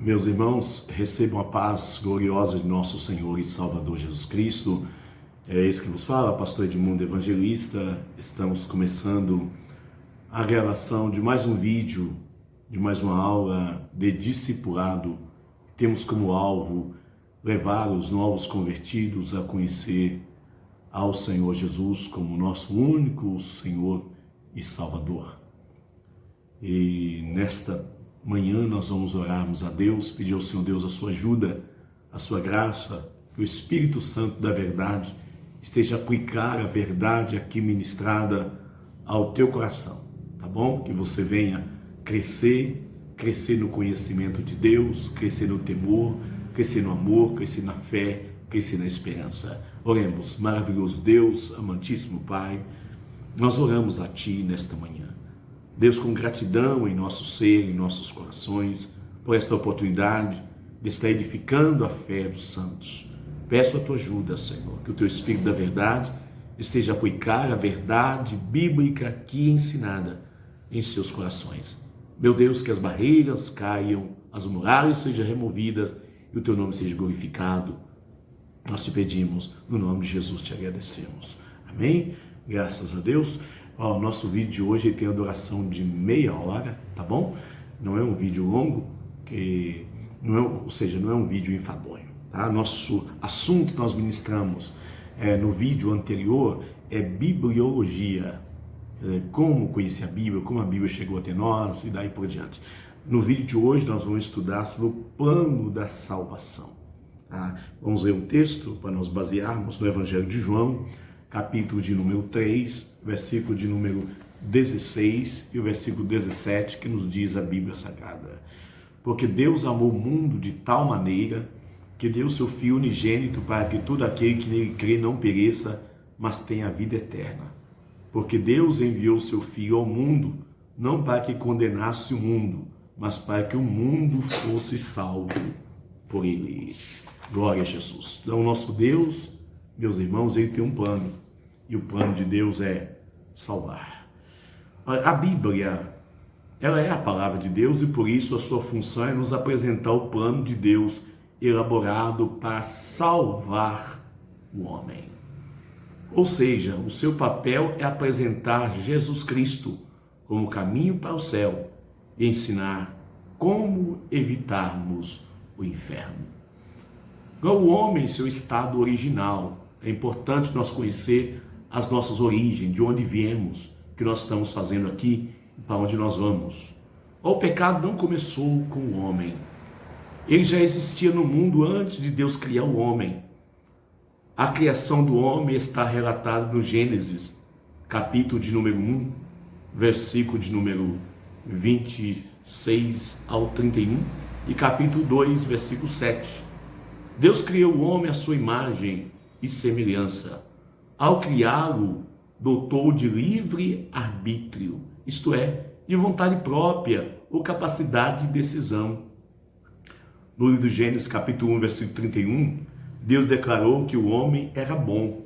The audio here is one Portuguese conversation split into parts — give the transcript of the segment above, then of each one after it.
Meus irmãos, recebam a paz gloriosa de nosso Senhor e Salvador Jesus Cristo. É esse que vos fala, pastor Edmundo Evangelista. Estamos começando a gravação de mais um vídeo, de mais uma aula de discipulado. Temos como alvo levar os novos convertidos a conhecer ao Senhor Jesus como nosso único Senhor e Salvador. E nesta manhã nós vamos orarmos a Deus, pedir ao Senhor Deus a sua ajuda, a sua graça, que o Espírito Santo da verdade esteja a aplicar a verdade aqui ministrada ao teu coração, tá bom? Que você venha crescer no conhecimento de Deus, crescer no temor, crescer no amor, crescer na fé, crescer na esperança. Oremos. Maravilhoso Deus, amantíssimo Pai, nós oramos a Ti nesta manhã. Deus, com gratidão em nosso ser, em nossos corações, por esta oportunidade de estar edificando a fé dos santos. Peço a Tua ajuda, Senhor, que o Teu Espírito da verdade esteja a aplicar a verdade bíblica aqui ensinada em seus corações. Meu Deus, que as barreiras caiam, as muralhas sejam removidas e o Teu nome seja glorificado. Nós te pedimos, no nome de Jesus te agradecemos. Amém? Graças a Deus. O nosso vídeo de hoje tem a duração de meia hora, tá bom? Não é um vídeo longo, não é um vídeo enfadonho, tá? Nosso assunto que nós ministramos no vídeo anterior é bibliologia, como conhecer a Bíblia, como a Bíblia chegou até nós e daí por diante. No vídeo de hoje nós vamos estudar sobre o plano da salvação, tá? Vamos ler um texto para nós basearmos no Evangelho de João, capítulo de número 3, versículo de número 16 e o versículo 17, que nos diz a Bíblia Sagrada. Porque Deus amou o mundo de tal maneira que deu seu Filho unigênito para que todo aquele que nele crê não pereça, mas tenha a vida eterna. Porque Deus enviou seu Filho ao mundo, não para que condenasse o mundo, mas para que o mundo fosse salvo por ele. Glória a Jesus. Então, o nosso Deus, meus irmãos, ele tem um plano. E o plano de Deus é salvar. A Bíblia, ela é a palavra de Deus e por isso a sua função é nos apresentar o plano de Deus elaborado para salvar o homem. Ou seja, o seu papel é apresentar Jesus Cristo como caminho para o céu e ensinar como evitarmos o inferno. Igual o homem em seu estado original, é importante nós conhecer as nossas origens, de onde viemos, o que nós estamos fazendo aqui e para onde nós vamos. O pecado não começou com o homem. Ele já existia no mundo antes de Deus criar o homem. A criação do homem está relatada no Gênesis, capítulo de número 1, versículo de número 26 ao 31 e capítulo 2, versículo 7. Deus criou o homem à sua imagem e semelhança. Ao criá-lo, dotou de livre arbítrio, isto é, de vontade própria ou capacidade de decisão. No livro do Gênesis, capítulo 1, versículo 31, Deus declarou que o homem era bom,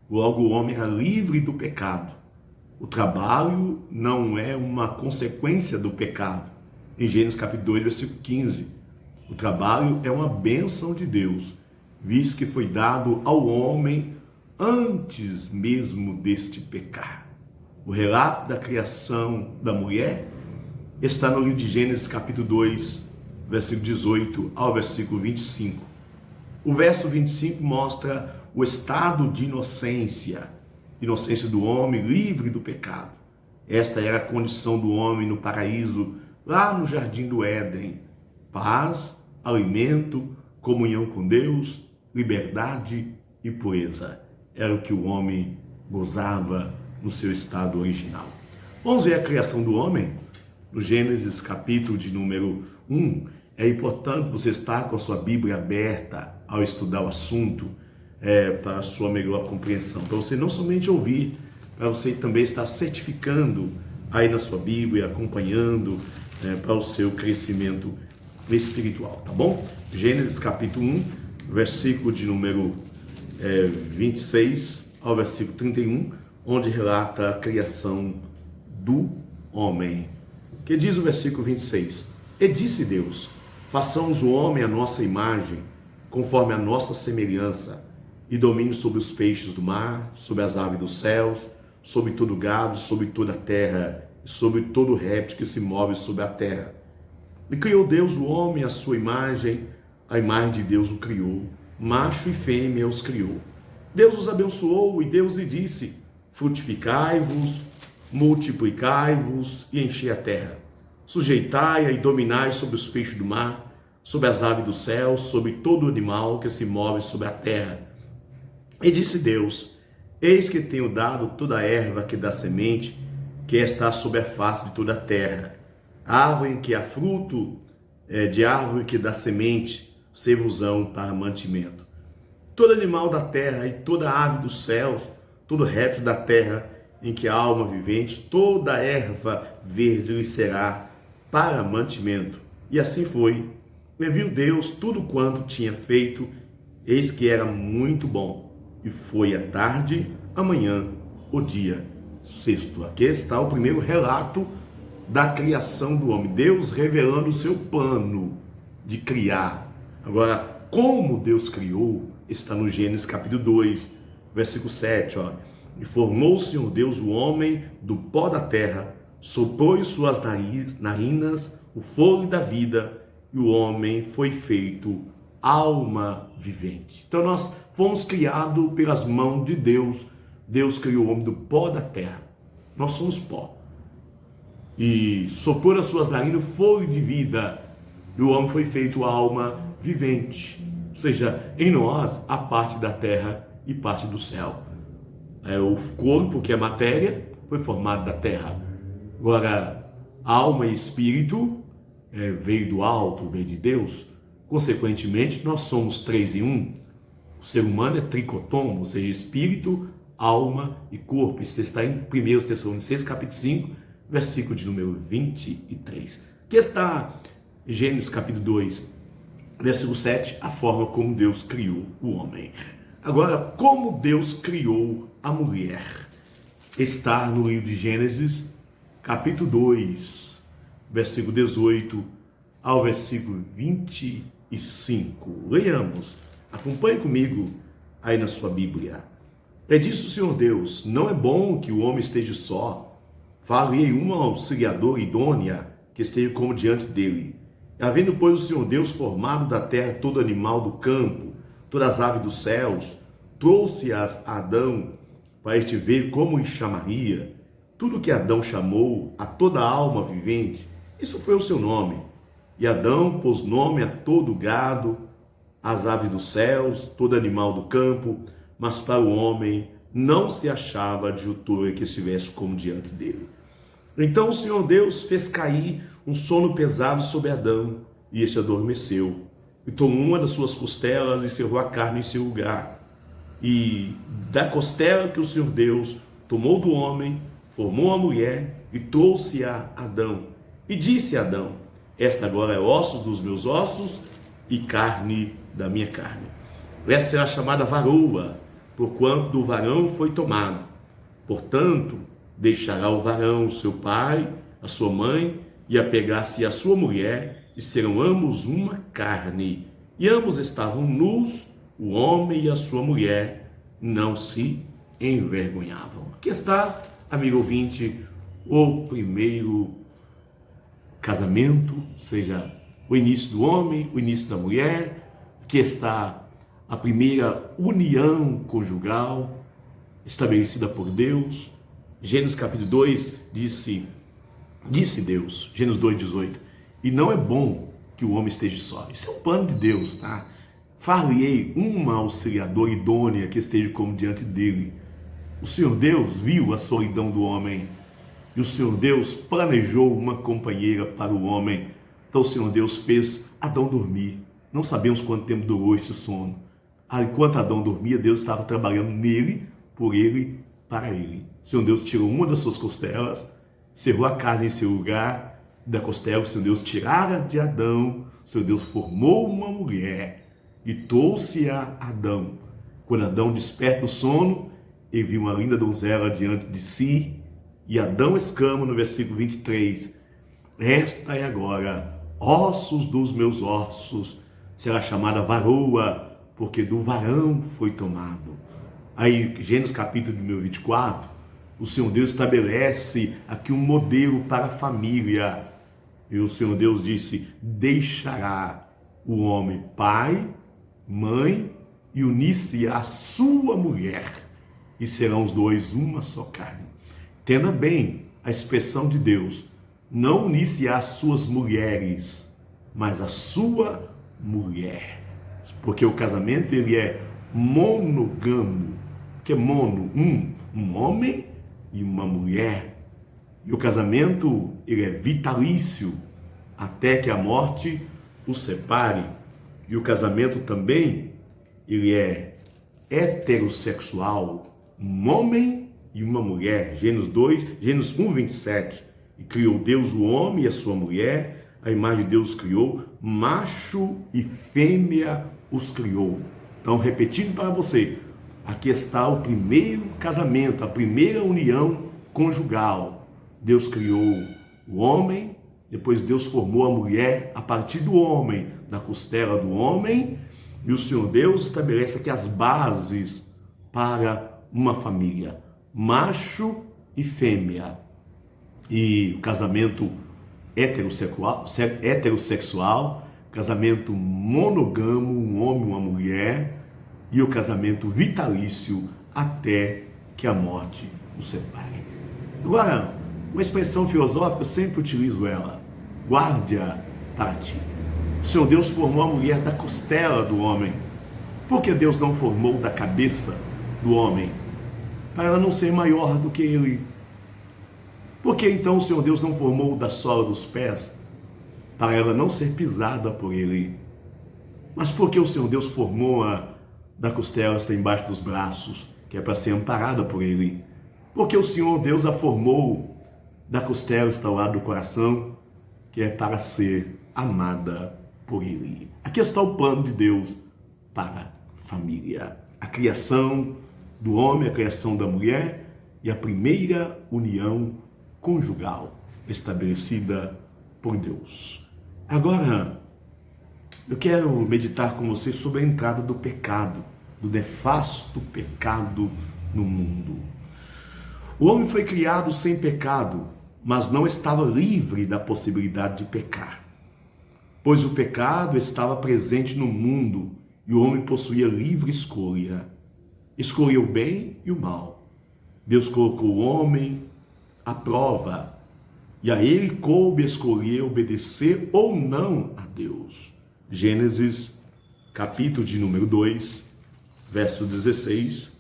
logo o homem era livre do pecado. O trabalho não é uma consequência do pecado. Em Gênesis, capítulo 2, versículo 15, o trabalho é uma bênção de Deus, visto que foi dado ao homem antes mesmo deste pecar. O relato da criação da mulher está no livro de Gênesis capítulo 2, versículo 18 ao versículo 25. O verso 25 mostra o estado de inocência do homem livre do pecado. Esta era a condição do homem no paraíso, lá no jardim do Éden. Paz, alimento, comunhão com Deus, liberdade e pureza. Era o que o homem gozava no seu estado original. Vamos ver a criação do homem? No Gênesis capítulo de número 1, é importante você estar com a sua Bíblia aberta ao estudar o assunto, para a sua melhor compreensão. Para você não somente ouvir, para você também estar certificando aí na sua Bíblia, acompanhando para o seu crescimento espiritual, tá bom? Gênesis capítulo 1, versículo de número 26 ao versículo 31, onde relata a criação do homem. Que diz o versículo 26? E disse Deus: façamos o homem à nossa imagem, conforme a nossa semelhança, e domine sobre os peixes do mar, sobre as aves dos céus, sobre todo gado, sobre toda a terra, e sobre todo réptil que se move sobre a terra. E criou Deus o homem à sua imagem, a imagem de Deus o criou, macho e fêmea os criou. Deus os abençoou e Deus lhe disse: frutificai-vos, multiplicai-vos e enchei a terra. Sujeitai-a e dominai sobre os peixes do mar, sobre as aves do céu, sobre todo animal que se move sobre a terra. E disse Deus: eis que tenho dado toda a erva que dá semente, que está sobre a face de toda a terra. Árvore em que há fruto, de árvore que dá semente, servosão para mantimento. Todo animal da terra e toda ave dos céus, todo réptil da terra em que há alma vivente, toda erva verde lhe será para mantimento. E assim foi. E viu Deus tudo quanto tinha feito, eis que era muito bom. E foi a tarde, amanhã, o dia sexto. Aqui está o primeiro relato da criação do homem. Deus revelando o seu plano de criar. Agora, como Deus criou, está no Gênesis capítulo 2, versículo 7. E formou o Senhor Deus o homem do pó da terra, soprou em suas narinas o fôlego da vida, e o homem foi feito alma vivente. Então nós fomos criados pelas mãos de Deus. Deus criou o homem do pó da terra. Nós somos pó. E soprou nas suas narinas o fôlego de vida, e o homem foi feito alma vivente. Ou seja, em nós há parte da terra e parte do céu. O corpo, que é matéria, foi formado da terra. Agora, alma e espírito veio do alto, veio de Deus. Consequentemente, nós somos 3 em 1. O ser humano é tricotomo, ou seja, espírito, alma e corpo. Isso está em 1 Tessalonicenses, capítulo 5, versículo de número 23. Aqui está em Gênesis, capítulo 2, versículo 7, a forma como Deus criou o homem. Agora, como Deus criou a mulher? Está no livro de Gênesis, capítulo 2, versículo 18 ao versículo 25. Leiamos, acompanhe comigo aí na sua Bíblia. Disse o Senhor Deus: não é bom que o homem esteja só. Far-lhe uma auxiliadora idônea que esteja como diante dele. Havendo, pois, o Senhor Deus formado da terra todo animal do campo, todas as aves dos céus, trouxe-as a Adão para este ver como o chamaria. Tudo que Adão chamou a toda alma vivente, isso foi o seu nome. E Adão pôs nome a todo gado, às aves dos céus, todo animal do campo, mas para o homem não se achava adjutora que estivesse como diante dele. Então o Senhor Deus fez cair um sono pesado sobre Adão, e este adormeceu. E tomou uma das suas costelas e cerrou a carne em seu lugar. E da costela que o Senhor Deus tomou do homem, formou a mulher e trouxe a Adão. E disse a Adão: esta agora é osso dos meus ossos e carne da minha carne. Esta é a chamada varoa, porquanto do varão foi tomado. Portanto, deixará o varão seu pai, a sua mãe, e apegar-se à sua mulher, e serão ambos uma carne. E ambos estavam nus, o homem e a sua mulher não se envergonhavam. Aqui está, amigo ouvinte, o primeiro casamento, ou seja, o início do homem, o início da mulher. Aqui está a primeira união conjugal estabelecida por Deus. Gênesis capítulo 2 disse Deus, Gênesis 2:18, e não é bom que o homem esteja só. Isso é o plano de Deus, tá? Far-lhe-ei uma auxiliadora idônea que esteja como diante dele. O Senhor Deus viu a solidão do homem, e o Senhor Deus planejou uma companheira para o homem. Então o Senhor Deus fez Adão dormir. Não sabemos quanto tempo durou esse sono. Enquanto Adão dormia, Deus estava trabalhando nele, por ele, para ele. O Senhor Deus tirou uma das suas costelas, cerrou a carne em seu lugar da costela. O Senhor Deus tirara de Adão. O Senhor Deus formou uma mulher e trouxe a Adão. Quando Adão desperta do sono, ele viu uma linda donzela diante de si, e Adão exclama no versículo 23: esta é agora ossos dos meus ossos, será chamada varoa, porque do varão foi tomado. Aí, Gênesis capítulo número 24, o Senhor Deus estabelece aqui um modelo para a família. E o Senhor Deus disse: deixará o homem pai, mãe, e unir-se à sua mulher, e serão os dois uma só carne. Entenda bem a expressão de Deus: não unir-se às suas mulheres, mas a sua mulher. Porque o casamento ele é monogamo, que é mono, um homem e uma mulher. E o casamento ele é vitalício, até que a morte os separe. E o casamento também ele é heterossexual, um homem e uma mulher. Gênesis 1, 27. E criou Deus o homem e a sua mulher, a imagem de Deus criou, macho e fêmea os criou. Então, repetindo para você, aqui está o primeiro casamento, a primeira união conjugal. Deus criou o homem, depois Deus formou a mulher a partir do homem, da costela do homem, e o Senhor Deus estabelece aqui as bases para uma família, macho e fêmea. E o casamento heterossexual, casamento monogamo, um homem e uma mulher, e o casamento vitalício até que a morte os separe. Agora, uma expressão filosófica, eu sempre utilizo ela: guarde-a para ti. O Senhor Deus formou a mulher da costela do homem. Por que Deus não formou da cabeça do homem? Para ela não ser maior do que ele. Por que então o Senhor Deus não formou da sola dos pés? Para ela não ser pisada por ele. Mas por que o Senhor Deus formou-a da costela está embaixo dos braços, que é para ser amparada por ele? Porque o Senhor Deus a formou da costela está ao lado do coração, que é para ser amada por ele. Aqui está o plano de Deus para a família. A criação do homem, a criação da mulher e a primeira união conjugal estabelecida por Deus. Agora, eu quero meditar com você sobre a entrada do pecado, do nefasto pecado no mundo. O homem foi criado sem pecado, mas não estava livre da possibilidade de pecar, pois o pecado estava presente no mundo e o homem possuía livre escolha. Escolhia o bem e o mal. Deus colocou o homem à prova e a ele coube escolher obedecer ou não a Deus. Gênesis capítulo de número 2, verso 16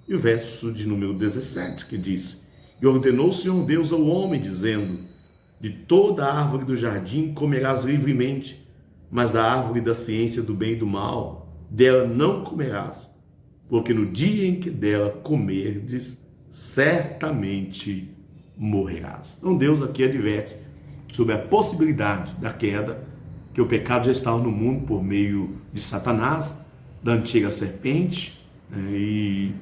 e o verso de número 17, que diz: e ordenou o Senhor Deus ao homem, dizendo: de toda a árvore do jardim comerás livremente, mas da árvore da ciência do bem e do mal, dela não comerás, porque no dia em que dela comerdes, certamente morrerás. Então Deus aqui adverte sobre a possibilidade da queda, que o pecado já estava no mundo por meio de Satanás, da antiga serpente, e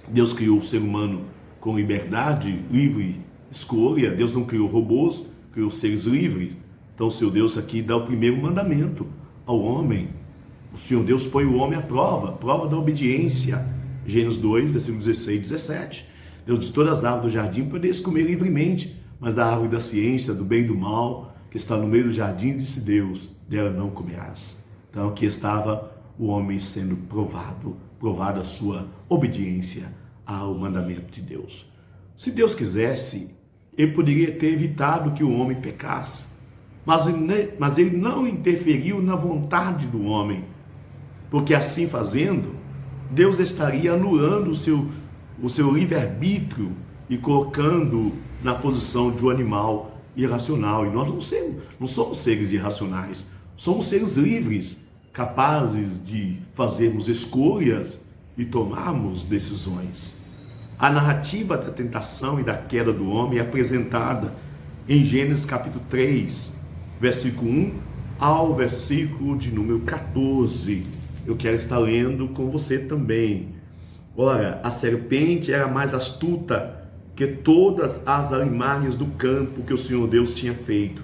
Deus criou o ser humano com liberdade, livre escolha. Deus não criou robôs, criou seres livres. Então o Senhor Deus aqui dá o primeiro mandamento ao homem. O Senhor Deus põe o homem à prova da obediência. Gênesis 2, versículos 16 e 17. Deus de todas as árvores do jardim podeis comer livremente, mas da árvore da ciência, do bem e do mal, que está no meio do jardim, disse Deus, dela não comerás. Então aqui estava o homem sendo provado a sua obediência ao mandamento de Deus. Se Deus quisesse, ele poderia ter evitado que o homem pecasse, mas ele não interferiu na vontade do homem, porque assim fazendo, Deus estaria anulando o seu livre-arbítrio e colocando na posição de um animal irracional. E nós não somos seres irracionais, somos seres livres, capazes de fazermos escolhas e tomarmos decisões. A narrativa da tentação e da queda do homem é apresentada em Gênesis capítulo 3, versículo 1 ao versículo de número 14. Eu quero estar lendo com você também. Ora, a serpente era mais astuta que todas as alimárias do campo que o Senhor Deus tinha feito.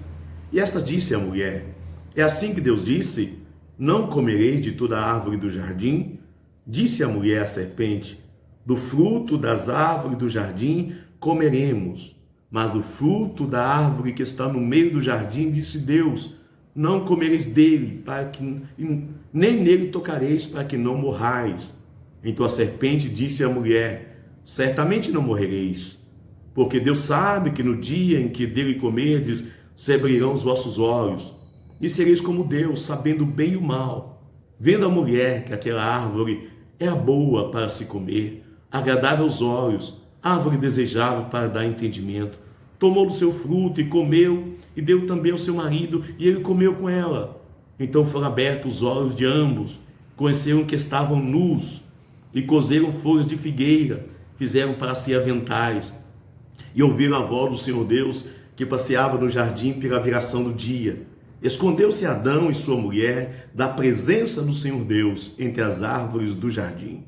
E esta disse à mulher: É assim que Deus disse: não comereis de toda a árvore do jardim? Disse a mulher à serpente: do fruto das árvores do jardim comeremos, mas do fruto da árvore que está no meio do jardim, disse Deus: não comereis dele, para que nem nele tocareis, para que não morrais. Então a serpente disse à mulher: certamente não morrereis, porque Deus sabe que no dia em que dele comerdes, se abrirão os vossos olhos, e sereis como Deus, sabendo o bem e o mal. Vendo a mulher que aquela árvore era boa para se comer, agradável aos olhos, árvore desejável para dar entendimento, tomou do seu fruto e comeu, e deu também ao seu marido, e ele comeu com ela. Então foram abertos os olhos de ambos, conheceram que estavam nus, e coseram folhas de figueira, fizeram para si aventais, e ouviram a voz do Senhor Deus, que passeava no jardim pela viração do dia. Escondeu-se Adão e sua mulher da presença do Senhor Deus entre as árvores do jardim.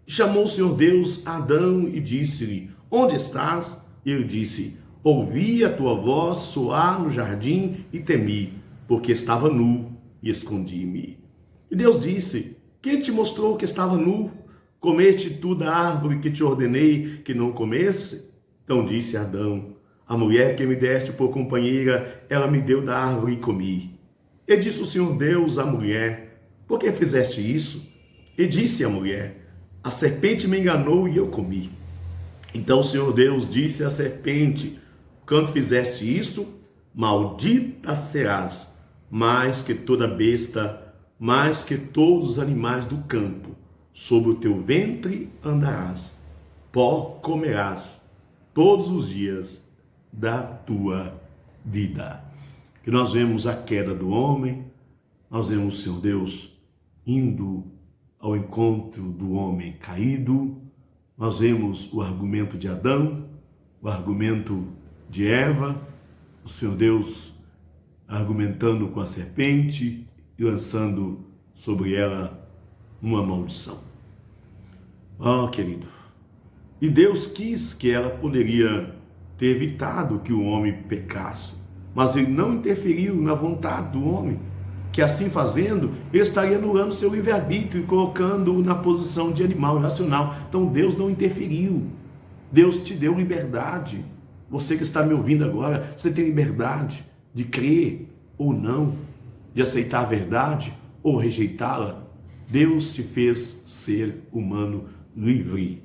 Chamou o Senhor Deus a Adão e disse-lhe: onde estás? E ele disse: ouvi a tua voz soar no jardim e temi, porque estava nu e escondi-me. E Deus disse: quem te mostrou que estava nu? Comeste tu da árvore que te ordenei que não comesse? Então disse Adão: a mulher que me deste por companheira, ela me deu da árvore e comi. E disse o Senhor Deus à mulher: por que fizeste isso? E disse a mulher: a serpente me enganou e eu comi. Então o Senhor Deus disse à serpente: quando fizeste isto, maldita serás, mais que toda besta, mais que todos os animais do campo. Sobre o teu ventre andarás, pó comerás todos os dias da tua vida. Que nós vemos a queda do homem, nós vemos o Senhor Deus indo ao encontro do homem caído, nós vemos o argumento de Adão, o argumento de Eva, o Senhor Deus argumentando com a serpente e lançando sobre ela uma maldição. Oh, querido, e Deus quis que ela poderia ter evitado que o homem pecasse, mas ele não interferiu na vontade do homem, que assim fazendo, ele estaria anulando seu livre-arbítrio e colocando-o na posição de animal irracional. Então Deus não interferiu, Deus te deu liberdade. Você que está me ouvindo agora, você tem liberdade de crer ou não, de aceitar a verdade ou rejeitá-la. Deus te fez ser humano livre.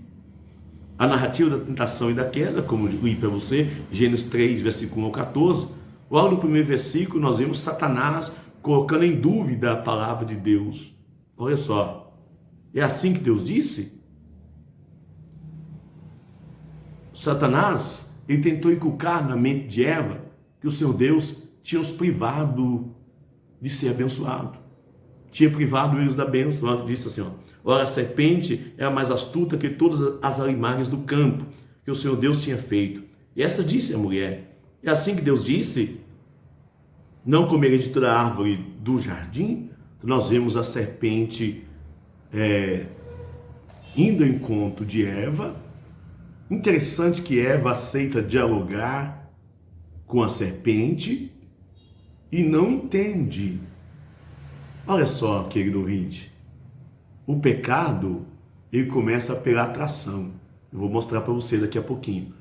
A narrativa da tentação e da queda, como eu li para você, Gênesis 3, versículo 1 ao 14, logo no primeiro versículo nós vemos Satanás colocando em dúvida a palavra de Deus. Olha só, é assim que Deus disse? Satanás, ele tentou inculcar na mente de Eva que o Senhor Deus tinha os privado de ser abençoado, tinha privado eles da bênção. Ela disse assim, ora, a serpente era mais astuta que todas as alimárias do campo que o Senhor Deus tinha feito. E essa disse a mulher: é assim que Deus disse: não comereis de toda a árvore do jardim? Nós vemos a serpente indo ao encontro de Eva. Interessante que Eva aceita dialogar com a serpente e não entende. Olha só, querido ouvinte, o pecado, ele começa pela atração. Eu vou mostrar para você daqui a pouquinho.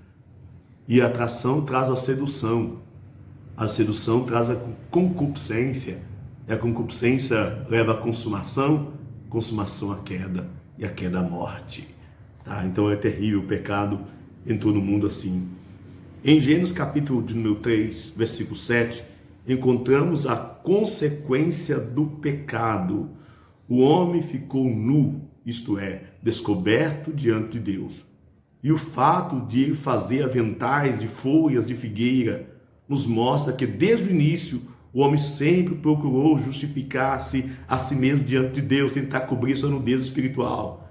E a atração traz a sedução. A sedução traz a concupiscência. E a concupiscência leva à consumação, consumação à queda, e a queda à morte. Tá? Então é terrível, o pecado entrou no mundo assim. Em Gênesis capítulo de número 3, versículo 7, encontramos a consequência do pecado. O homem ficou nu, isto é, descoberto diante de Deus. E o fato de ele fazer aventais de folhas de figueira nos mostra que desde o início o homem sempre procurou justificar-se a si mesmo diante de Deus, tentar cobrir sua nudez espiritual,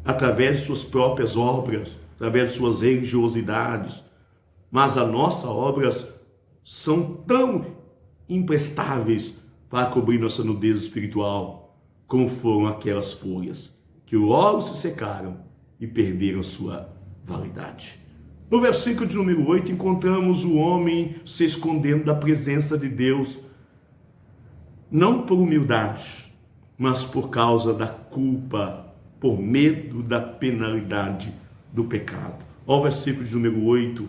através de suas próprias obras, através de suas religiosidades. Mas as nossas obras são tão imprestáveis para cobrir nossa nudez espiritual, como foram aquelas folhas, que logo se secaram e perderam sua validade. No versículo de número 8, encontramos o homem se escondendo da presença de Deus. não por humildade, mas por causa da culpa, por medo da penalidade do pecado. Olha o versículo de número 8,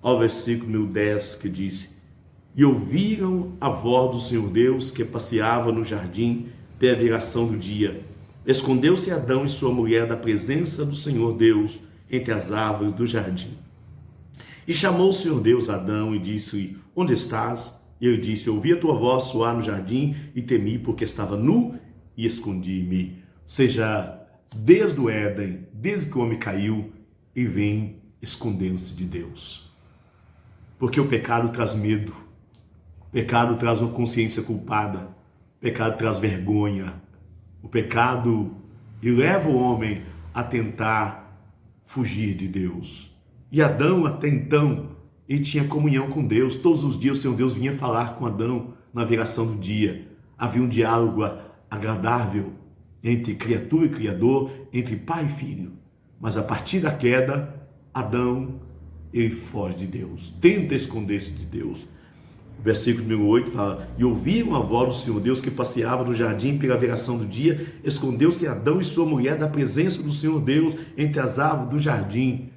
ao versículo número 10, que diz: e ouviram a voz do Senhor Deus que passeava no jardim pela viração do dia. Escondeu-se Adão e sua mulher da presença do Senhor Deus entre as árvores do jardim. E chamou o Senhor Deus Adão e disse: onde estás? E ele disse: ouvi a tua voz soar no jardim e temi, porque estava nu e escondi-me. Ou seja, desde o Éden, desde que o homem caiu, ele vem escondendo-se de Deus. Porque o pecado traz medo, o pecado traz uma consciência culpada, o pecado traz vergonha, o pecado leva o homem a tentar fugir de Deus. E Adão, até então, ele tinha comunhão com Deus. Todos os dias o Senhor Deus vinha falar com Adão na viração do dia. Havia um diálogo agradável entre criatura e criador, entre pai e filho. Mas a partir da queda, Adão, ele foge de Deus, tenta esconder-se de Deus. O versículo número 8 fala: e ouviram a voz do Senhor Deus que passeava no jardim pela viração do dia. Escondeu-se Adão e sua mulher da presença do Senhor Deus entre as árvores do jardim.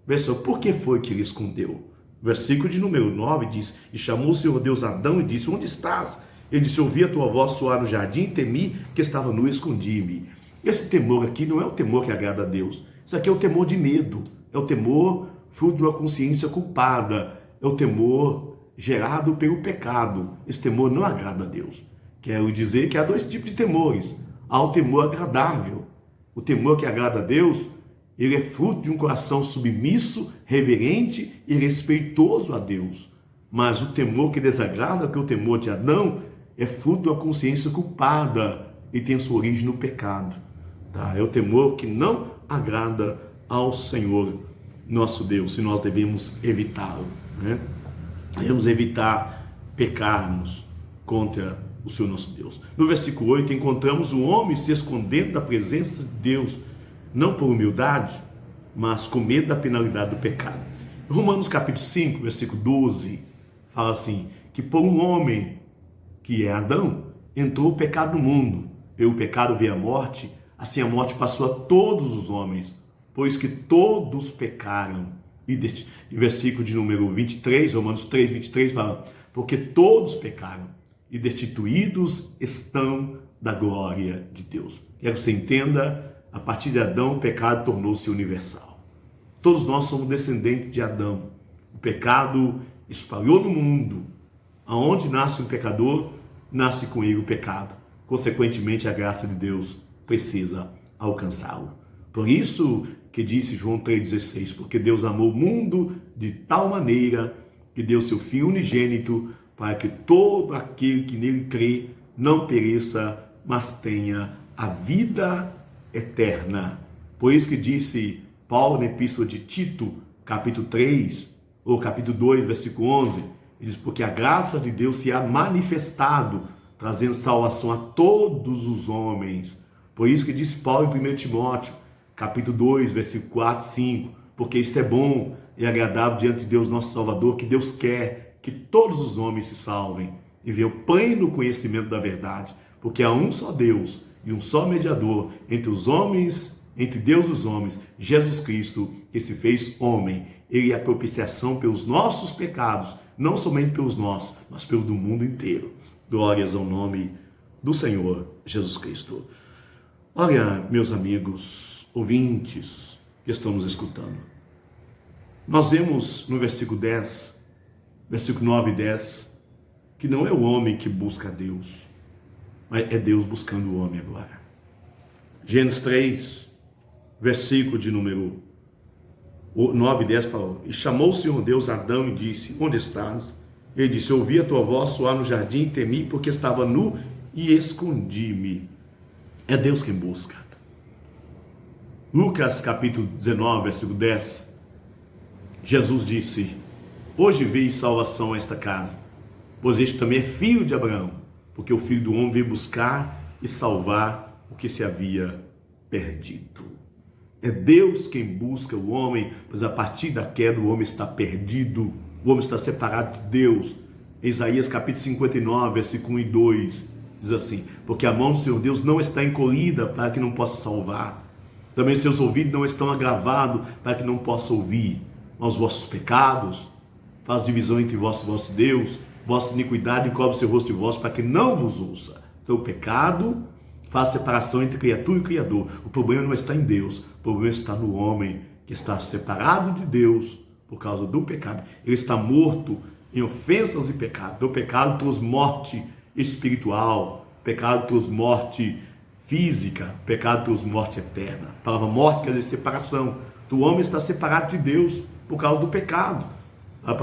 Pessoal, por que foi que ele escondeu? O versículo de número 9 diz: e chamou o Senhor Deus Adão e disse: onde estás? Ele disse: ouvi a tua voz soar no jardim, temi, que estava nu e escondi-me. Esse temor aqui não é o temor que agrada a Deus. Isso aqui é o temor de medo, é o temor fruto de uma consciência culpada, é o temor gerado pelo pecado. Esse temor não agrada a Deus. Quero dizer que há dois tipos de temores. Há o temor agradável. O temor que agrada a Deus, ele é fruto de um coração submisso, reverente e respeitoso a Deus. Mas o temor que desagrada, que é o temor de Adão, é fruto de uma consciência culpada e tem sua origem no pecado. Tá? É o temor que não agrada ao Senhor nosso Deus, e nós devemos evitá-lo, né? Devemos evitar pecarmos contra o Senhor nosso Deus. No versículo 8 encontramos o homem se escondendo da presença de Deus, não por humildade, mas com medo da penalidade do pecado. Romanos capítulo 5, versículo 12, fala assim, que por um homem, que é Adão, entrou o pecado no mundo. Pelo pecado veio a morte, assim a morte passou a todos os homens, pois que todos pecaram. E versículo de número 23, Romanos 3, 23, fala, porque todos pecaram e destituídos estão da glória de Deus. Quero que você entenda, a partir de Adão o pecado tornou-se universal. Todos nós somos descendentes de Adão. O pecado espalhou no mundo. Aonde nasce um pecador, nasce com ele o pecado. Consequentemente, a graça de Deus precisa alcançá-lo. Por isso que disse João 3,16, porque Deus amou o mundo de tal maneira que deu seu Filho unigênito para que todo aquele que nele crê não pereça, mas tenha a vida eterna. Por isso que disse Paulo na epístola de Tito, capítulo 3, ou capítulo 2, versículo 11, ele diz, porque a graça de Deus se há manifestado, trazendo salvação a todos os homens. Por isso que disse Paulo em 1 Timóteo, capítulo 2, versículo 4 e 5, porque isto é bom e agradável diante de Deus nosso Salvador, que Deus quer que todos os homens se salvem e venham pleno conhecimento da verdade, porque há um só Deus e um só mediador entre os homens, entre Deus e os homens, Jesus Cristo, que se fez homem. Ele é a propiciação pelos nossos pecados, não somente pelos nossos, mas pelo do mundo inteiro. Glórias ao nome do Senhor Jesus Cristo. Olha, meus amigos, ouvintes que estão nos escutando, nós vemos no versículo 10, versículo 9 e 10, que não é o homem que busca a Deus, mas é Deus buscando o homem agora. Gênesis 3, versículo de número 9 e 10 falou, e chamou o Senhor Deus Adão e disse, onde estás? Ele disse, ouvi a tua voz soar no jardim e temi, porque estava nu e escondi-me. É Deus quem busca. Lucas capítulo 19, versículo 10, Jesus disse, hoje veio salvação a esta casa, pois este também é filho de Abraão, porque o Filho do Homem veio buscar e salvar o que se havia perdido. É Deus quem busca o homem, pois a partir da queda o homem está perdido, o homem está separado de Deus. Isaías capítulo 59, versículo 1 e 2, diz assim, porque a mão do Senhor Deus não está encolhida para que não possa salvar, também seus ouvidos não estão agravados para que não possa ouvir, mas os vossos pecados faz divisão entre vós e vosso Deus, vossa iniquidade encobre o seu rosto de vós para que não vos ouça. Então o pecado faz separação entre criatura e criador. O problema não está em Deus, o problema está no homem que está separado de Deus por causa do pecado. Ele está morto em ofensas e pecado. Então o pecado trouxe morte espiritual, o pecado trouxe morte física, o pecado trouxe morte eterna. A palavra morte quer dizer separação. O homem está separado de Deus por causa do pecado.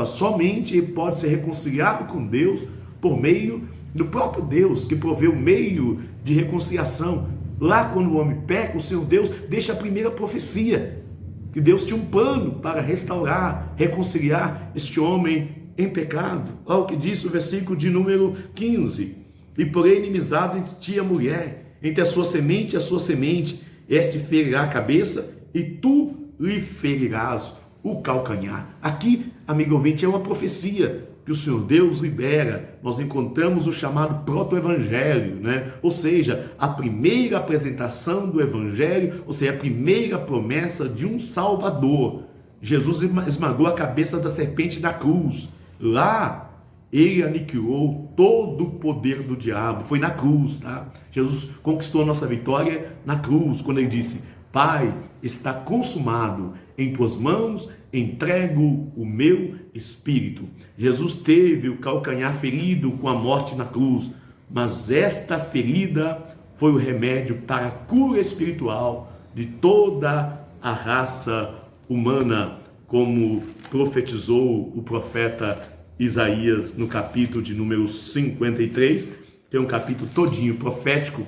Somente ele pode ser reconciliado com Deus por meio do próprio Deus, que provê o meio de reconciliação. Lá quando o homem peca, o Senhor Deus deixa a primeira profecia, que Deus tinha um plano para restaurar, reconciliar este homem em pecado. Olha o que diz o versículo de número 15: e porém inimizade entre ti e a mulher, entre a sua semente e a sua semente, este ferirá a cabeça e tu lhe ferirás o calcanhar. Aqui, amigo ouvinte, é uma profecia que o Senhor Deus libera. Nós encontramos o chamado proto-evangelho, né? Ou seja, a primeira apresentação do evangelho, ou seja, a primeira promessa de um Salvador. Jesus esmagou a cabeça da serpente na cruz. Lá, ele aniquilou todo o poder do diabo. Foi na cruz, tá? Jesus conquistou a nossa vitória na cruz, quando ele disse: Pai, está consumado, em tuas mãos entrego o meu espírito. Jesus teve o calcanhar ferido com a morte na cruz, mas esta ferida foi o remédio para a cura espiritual de toda a raça humana, como profetizou o profeta Isaías no capítulo de número 53, que é um capítulo todinho profético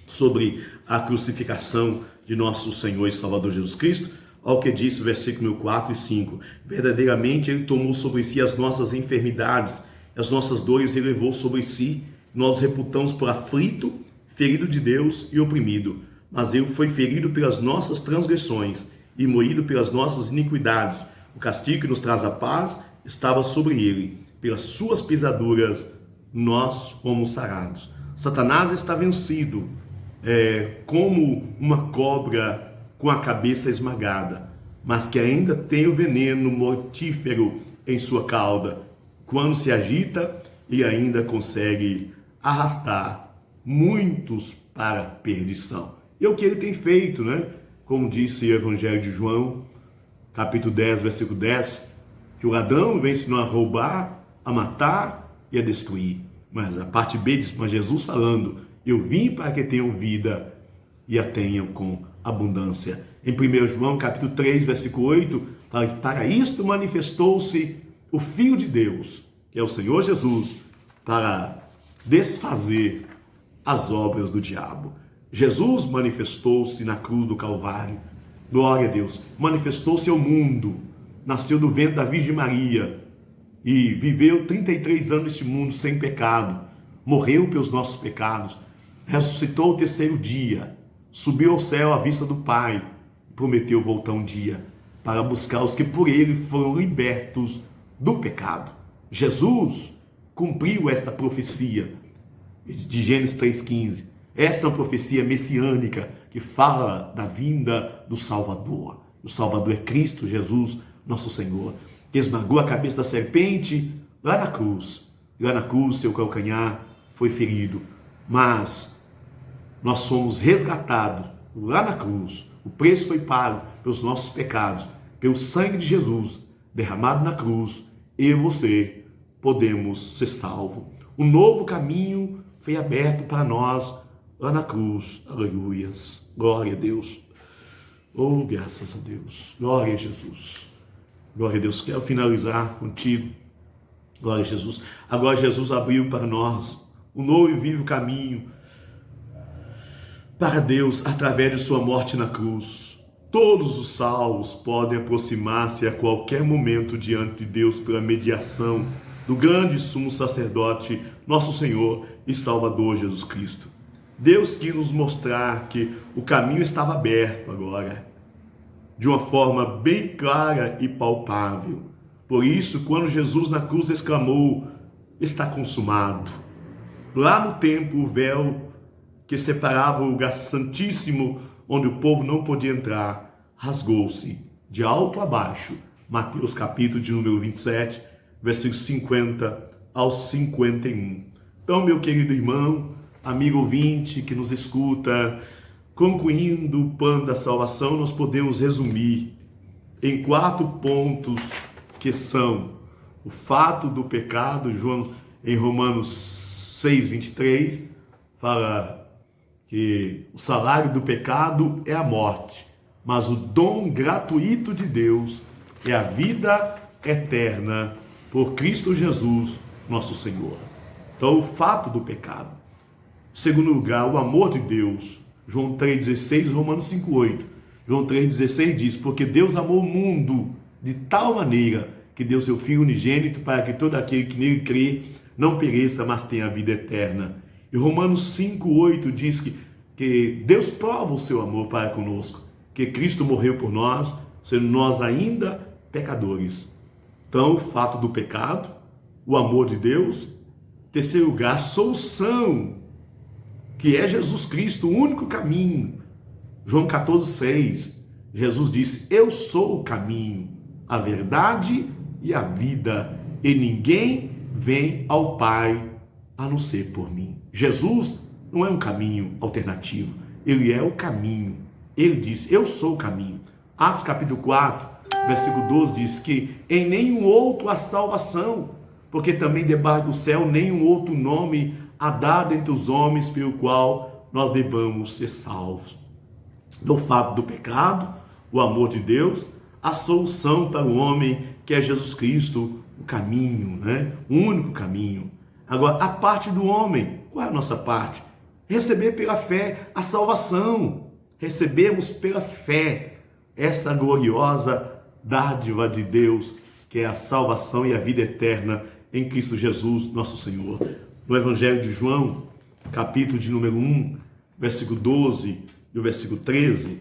sobre a crucificação de nosso Senhor e Salvador Jesus Cristo. Olha o que diz o versículo 4 e 5. Verdadeiramente ele tomou sobre si as nossas enfermidades, as nossas dores ele levou sobre si. Nós reputamos por aflito, ferido de Deus e oprimido. Mas ele foi ferido pelas nossas transgressões e moído pelas nossas iniquidades. O castigo que nos traz a paz estava sobre ele. Pelas suas pisaduras nós fomos sarados. Satanás está vencido, como uma cobra com a cabeça esmagada, mas que ainda tem o veneno mortífero em sua cauda. Quando se agita, e ainda consegue arrastar muitos para a perdição. E é o que ele tem feito, né? Como disse o Evangelho de João, capítulo 10, versículo 10, que o ladrão vem senão a roubar, a matar e a destruir. Mas a parte B diz, mas Jesus falando, eu vim para que tenham vida e a tenham com abundância. Em 1 João capítulo 3, versículo 8, fala que para isto manifestou-se o Filho de Deus, que é o Senhor Jesus, para desfazer as obras do diabo. Jesus manifestou-se na cruz do Calvário, glória a Deus, manifestou-se ao mundo, nasceu do ventre da Virgem Maria e viveu 33 anos neste mundo sem pecado, morreu pelos nossos pecados, ressuscitou o terceiro dia, subiu ao céu à vista do Pai, prometeu voltar um dia para buscar os que por ele foram libertos do pecado. Jesus cumpriu esta profecia de Gênesis 3,15. Esta é uma profecia messiânica que fala da vinda do Salvador. O Salvador é Cristo Jesus, nosso Senhor, que esmagou a cabeça da serpente lá na cruz. Lá na cruz, seu calcanhar foi ferido, mas nós somos resgatados lá na cruz. O preço foi pago pelos nossos pecados, pelo sangue de Jesus derramado na cruz. Eu e você podemos ser salvos. Um novo caminho foi aberto para nós lá na cruz. Aleluias. Glória a Deus. Oh, graças a Deus. Glória a Jesus. Glória a Deus. Quero finalizar contigo. Glória a Jesus. Agora Jesus abriu para nós um novo e vivo caminho para Deus através de sua morte na cruz. Todos os salvos podem aproximar-se a qualquer momento diante de Deus pela mediação do grande sumo sacerdote, nosso Senhor e Salvador Jesus Cristo. Deus quis nos mostrar que o caminho estava aberto agora, de uma forma bem clara e palpável. Por isso, quando Jesus na cruz exclamou, está consumado, lá no templo, o véu que separava o lugar santíssimo, onde o povo não podia entrar, rasgou-se de alto a baixo. Mateus capítulo de número 27, versículos 50 ao 51. Então, meu querido irmão, amigo ouvinte que nos escuta, concluindo o plano da salvação, nós podemos resumir em 4 pontos, que são o fato do pecado. João, em Romanos 6, 23, fala que o salário do pecado é a morte, mas o dom gratuito de Deus é a vida eterna por Cristo Jesus, nosso Senhor. Então, o fato do pecado. Em segundo lugar, o amor de Deus. João 3,16, Romanos 5,8. João 3,16 diz: porque Deus amou o mundo de tal maneira que deu seu Filho unigênito para que todo aquele que nele crê não pereça, mas tenha a vida eterna. E Romanos 5,8 diz que Deus prova o seu amor para conosco, que Cristo morreu por nós, sendo nós ainda pecadores. Então, o fato do pecado, o amor de Deus. Terceiro lugar, a solução, que é Jesus Cristo, o único caminho. João 14,6, Jesus disse: eu sou o caminho, a verdade e a vida, e ninguém vem ao Pai a não ser por mim. Jesus não é um caminho alternativo, ele é o caminho. Ele disse: eu sou o caminho. Atos capítulo 4, versículo 12 diz que em nenhum outro há salvação, porque também debaixo do céu nenhum outro nome há dado entre os homens pelo qual nós devamos ser salvos. Do fato do pecado, o amor de Deus, a solução para o homem, que é Jesus Cristo, o caminho, né? O único caminho. Agora, a parte do homem, qual é a nossa parte? Receber pela fé a salvação. Recebemos pela fé essa gloriosa dádiva de Deus, que é a salvação e a vida eterna em Cristo Jesus, nosso Senhor. No Evangelho de João, capítulo de número 1, versículo 12 e o versículo 13,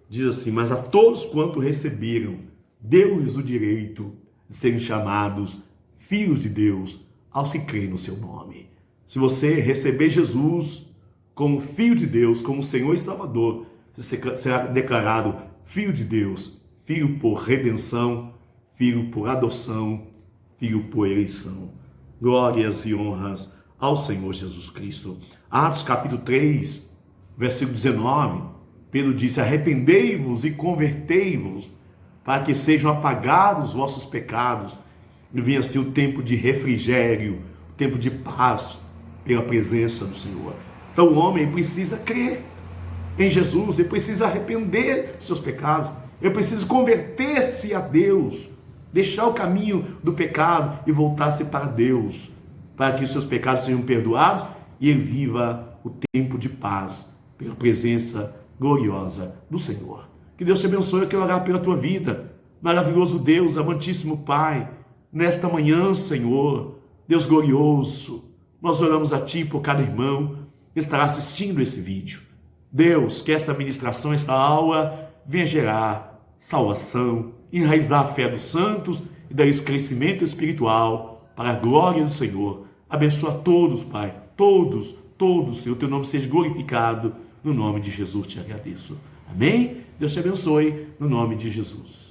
diz assim: mas a todos quanto receberam, deu-lhes o direito de serem chamados filhos de Deus, aos que creem no seu nome. Se você receber Jesus como filho de Deus, como Senhor e Salvador, você será declarado filho de Deus, filho por redenção, filho por adoção, filho por eleição. Glórias e honras ao Senhor Jesus Cristo. Atos capítulo 3, versículo 19, Pedro disse: arrependei-vos e convertei-vos, para que sejam apagados os vossos pecados, e venha assim o tempo de refrigério, o tempo de paz, pela presença do Senhor. Então o homem precisa crer em Jesus, ele precisa arrepender dos seus pecados, ele precisa converter-se a Deus, deixar o caminho do pecado e voltar-se para Deus, para que os seus pecados sejam perdoados e ele viva o tempo de paz, pela presença gloriosa do Senhor. Que Deus te abençoe. Eu quero orar pela tua vida. Maravilhoso Deus, amantíssimo Pai, nesta manhã, Senhor, Deus glorioso, nós oramos a Ti por cada irmão que estará assistindo esse vídeo. Deus, que esta ministração, esta aula, venha gerar salvação, enraizar a fé dos santos e dar esse crescimento espiritual para a glória do Senhor. Abençoa todos, Pai, todos, Senhor, o Teu nome seja glorificado. No nome de Jesus te agradeço. Amém? Deus te abençoe, no nome de Jesus.